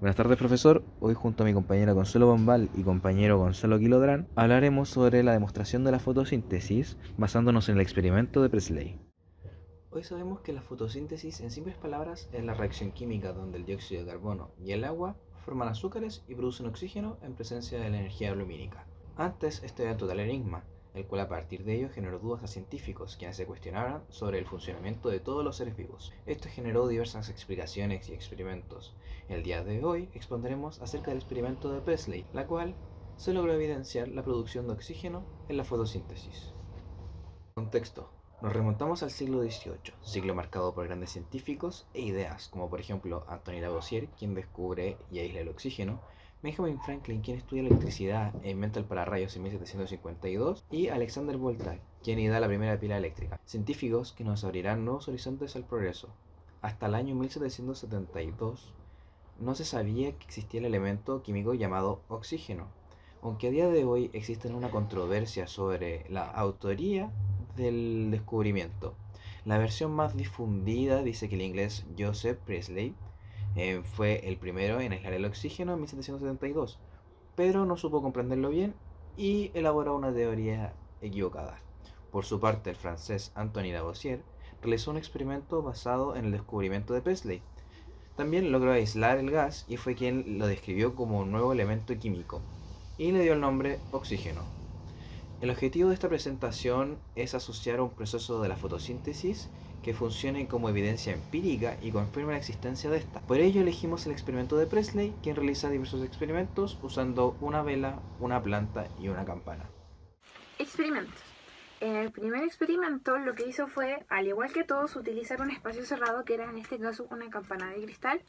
Buenas tardes, profesor. Hoy junto a mi compañera Consuelo Bombal y compañero Gonzalo Quilodrán hablaremos sobre la demostración de la fotosíntesis basándonos en el experimento de Presley. Hoy sabemos que la fotosíntesis, en simples palabras, es la reacción química donde el dióxido de carbono y el agua forman azúcares y producen oxígeno en presencia de la energía lumínica. Antes esto era un total enigma, el cual a partir de ello generó dudas a científicos, quienes se cuestionaban sobre el funcionamiento de todos los seres vivos. Esto generó diversas explicaciones y experimentos. El día de hoy expondremos acerca del experimento de Presley, la cual se logró evidenciar la producción de oxígeno en la fotosíntesis. Contexto. Nos remontamos al siglo XVIII, siglo marcado por grandes científicos e ideas, como por ejemplo Antoine Lavoisier, quien descubre y aísla el oxígeno, Benjamin Franklin, quien estudia la electricidad e inventa el pararrayos en 1752, y Alexander Volta, quien idea la primera pila eléctrica. Científicos que nos abrirán nuevos horizontes al progreso. Hasta el año 1772 no se sabía que existía el elemento químico llamado oxígeno, aunque a día de hoy existe una controversia sobre la autoría del descubrimiento. La versión más difundida dice que el inglés Joseph Priestley fue el primero en aislar el oxígeno en 1772, pero no supo comprenderlo bien y elaboró una teoría equivocada. Por su parte, el francés Antoine Lavoisier realizó un experimento basado en el descubrimiento de Priestley. También logró aislar el gas y fue quien lo describió como un nuevo elemento químico y le dio el nombre oxígeno. El objetivo de esta presentación es asociar un proceso de la fotosíntesis que funcione como evidencia empírica y confirme la existencia de esta. Por ello elegimos el experimento de Presley, quien realiza diversos experimentos usando una vela, una planta y una campana. Experimentos. En el primer experimento lo que hizo fue, al igual que todos, utilizar un espacio cerrado que era en este caso una campana de cristal.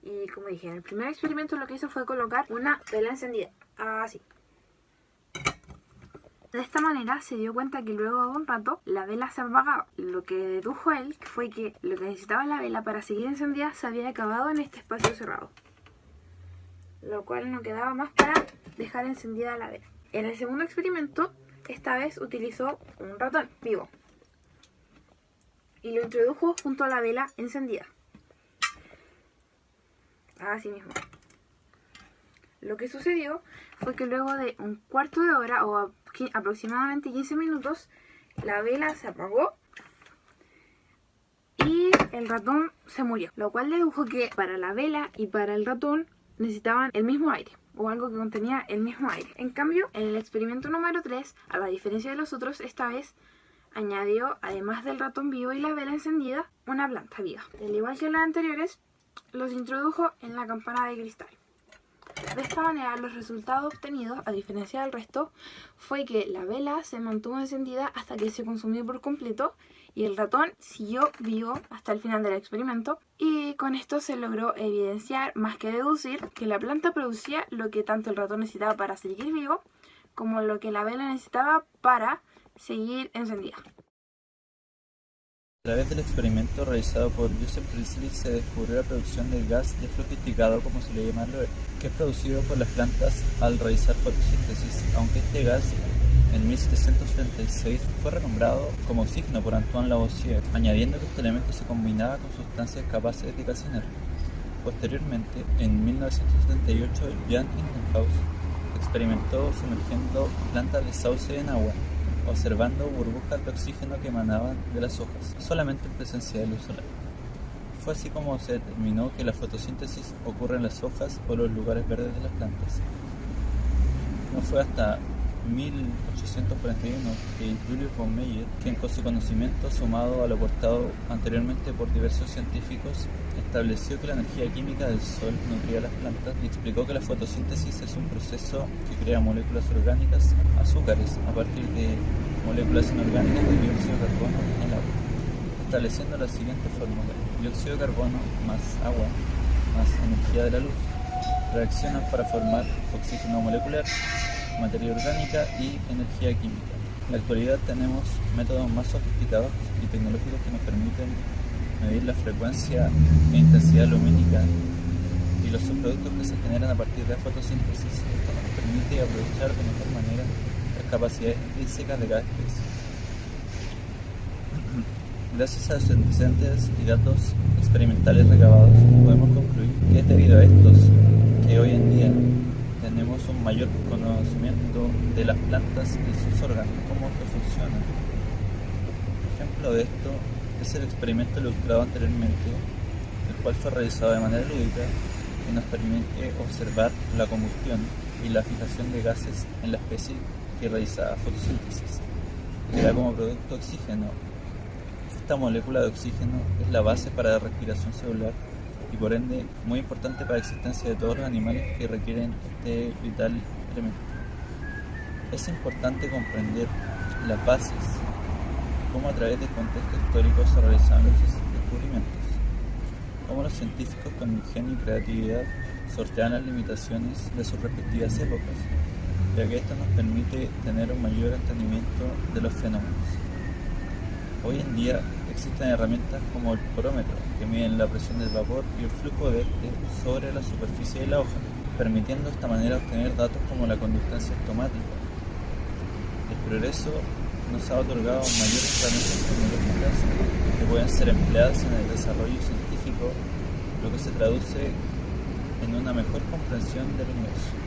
Y como dije, en el primer experimento lo que hizo fue colocar una vela encendida, así. De esta manera se dio cuenta que luego de un rato la vela se apagaba. Lo que dedujo él fue que lo que necesitaba la vela para seguir encendida se había acabado en este espacio cerrado, lo cual no quedaba más para dejar encendida la vela. En el segundo experimento, esta vez utilizó un ratón vivo y lo introdujo junto a la vela encendida, así mismo. Lo que sucedió fue que luego de un cuarto de hora o aproximadamente 15 minutos, la vela se apagó y el ratón se murió, lo cual dedujo que para la vela y para el ratón necesitaban el mismo aire o algo que contenía el mismo aire. En cambio, en el experimento número 3, a la diferencia de los otros, esta vez añadió, además del ratón vivo y la vela encendida, una planta viva. Al igual que las anteriores, los introdujo en la campana de cristal. De esta manera, los resultados obtenidos, a diferencia del resto, fue que la vela se mantuvo encendida hasta que se consumió por completo y el ratón siguió vivo hasta el final del experimento. Y con esto se logró evidenciar, más que deducir, que la planta producía lo que tanto el ratón necesitaba para seguir vivo, como lo que la vela necesitaba para seguir encendida. A través del experimento realizado por Joseph Priestley se descubrió la producción del gas desflugificado, como se le llama, que es producido por las plantas al realizar fotosíntesis, aunque este gas en 1736 fue renombrado como oxígeno por Antoine Lavoisier, añadiendo que este elemento se combinaba con sustancias capaces de calcinar. Posteriormente, en 1978, Jan Ingenhousz experimentó sumergiendo plantas de sauce en agua, observando burbujas de oxígeno que emanaban de las hojas, solamente en presencia de luz solar. Fue así como se determinó que la fotosíntesis ocurre en las hojas o los lugares verdes de las plantas. No fue hasta 1841 que Julius von Meyer, quien con su conocimiento sumado a lo aportado anteriormente por diversos científicos, estableció que la energía química del sol nutría las plantas y explicó que la fotosíntesis es un proceso que crea moléculas orgánicas, azúcares, a partir de moléculas inorgánicas de dióxido de carbono en el agua, estableciendo la siguiente fórmula: dióxido de carbono más agua más energía de la luz reaccionan para formar oxígeno molecular, materia orgánica y energía química. En la actualidad tenemos métodos más sofisticados y tecnológicos que nos permiten medir la frecuencia e intensidad lumínica y los subproductos que se generan a partir de la fotosíntesis. Esto nos permite aprovechar de mejor manera las capacidades intrínsecas de cada especie. Gracias a los antecedentes y datos experimentales recabados, podemos concluir que es debido a estos que hoy en día tenemos un mayor conocimiento de las plantas y sus órganos, cómo que funcionan. Ejemplo de esto es el experimento ilustrado anteriormente, el cual fue realizado de manera lúdica y nos permite observar la combustión y la fijación de gases en la especie que realiza fotosíntesis, que da como producto oxígeno. Esta molécula de oxígeno es la base para la respiración celular y por ende muy importante para la existencia de todos los animales que requieren este vital elemento. Es importante comprender las bases, cómo a través del contexto histórico se realizaron los descubrimientos, cómo los científicos con ingenio y creatividad sortean las limitaciones de sus respectivas épocas, ya que esto nos permite tener un mayor entendimiento de los fenómenos. Hoy en día existen herramientas como el porómetro, que miden la presión del vapor y el flujo de este sobre la superficie de la hoja, permitiendo de esta manera obtener datos como la conductancia estomática. El progreso nos ha otorgado mayores herramientas tecnológicas que pueden ser empleadas en el desarrollo científico, lo que se traduce en una mejor comprensión del universo.